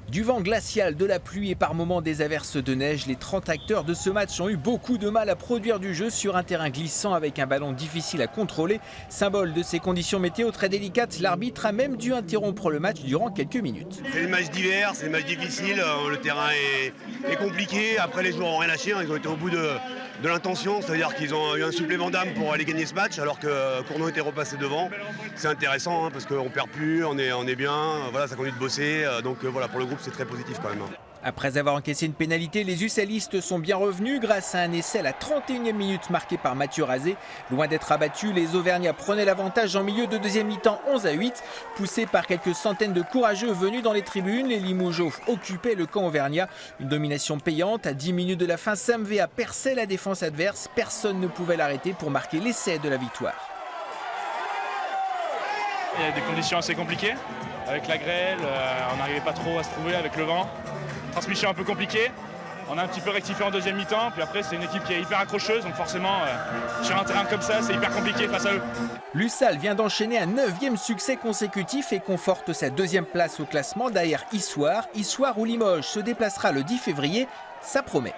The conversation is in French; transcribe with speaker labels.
Speaker 1: Du vent glacial, de la pluie et par moments des averses de neige, les 30 acteurs de ce match ont eu beaucoup de mal à produire du jeu sur un terrain glissant avec un ballon difficile à contrôler. Symbole de ces conditions météo très délicates, l'arbitre a même dû interrompre le match durant quelques minutes.
Speaker 2: C'est des matchs d'hiver, c'est des matchs difficiles, le terrain est compliqué. Après, les joueurs n'ont rien lâché, ils ont été au bout de l'intention, c'est-à-dire qu'ils ont eu un supplément d'âme pour aller gagner ce match alors que Cournot était repassé devant. C'est intéressant parce qu'on ne perd plus, on est bien, voilà, ça continue de bosser, donc voilà, pour le groupe c'est très positif quand même.
Speaker 1: Après avoir encaissé une pénalité, les UCListes sont bien revenus grâce à un essai à la 31e minute marqué par Mathieu Razé. Loin d'être abattus, les Auvergnats prenaient l'avantage en milieu de deuxième mi-temps 11-8. Poussés par quelques centaines de courageux venus dans les tribunes, les Limougeaux occupaient le camp auvergnat. Une domination payante. À 10 minutes de la fin, Sam Vea perçait la défense adverse. Personne ne pouvait l'arrêter pour marquer l'essai de la victoire.
Speaker 3: Il y a des conditions assez compliquées. Avec la grêle, on n'arrivait pas trop à se trouver avec le vent. Transmission un peu compliquée. On a un petit peu rectifié en deuxième mi-temps. Puis après, c'est une équipe qui est hyper accrocheuse. Donc forcément, sur un terrain comme ça, c'est hyper compliqué face à eux.
Speaker 1: L'USAL vient d'enchaîner un 9e succès consécutif et conforte sa 2e place au classement derrière Issoire. Issoire où Limoges se déplacera le 10 février. Ça promet.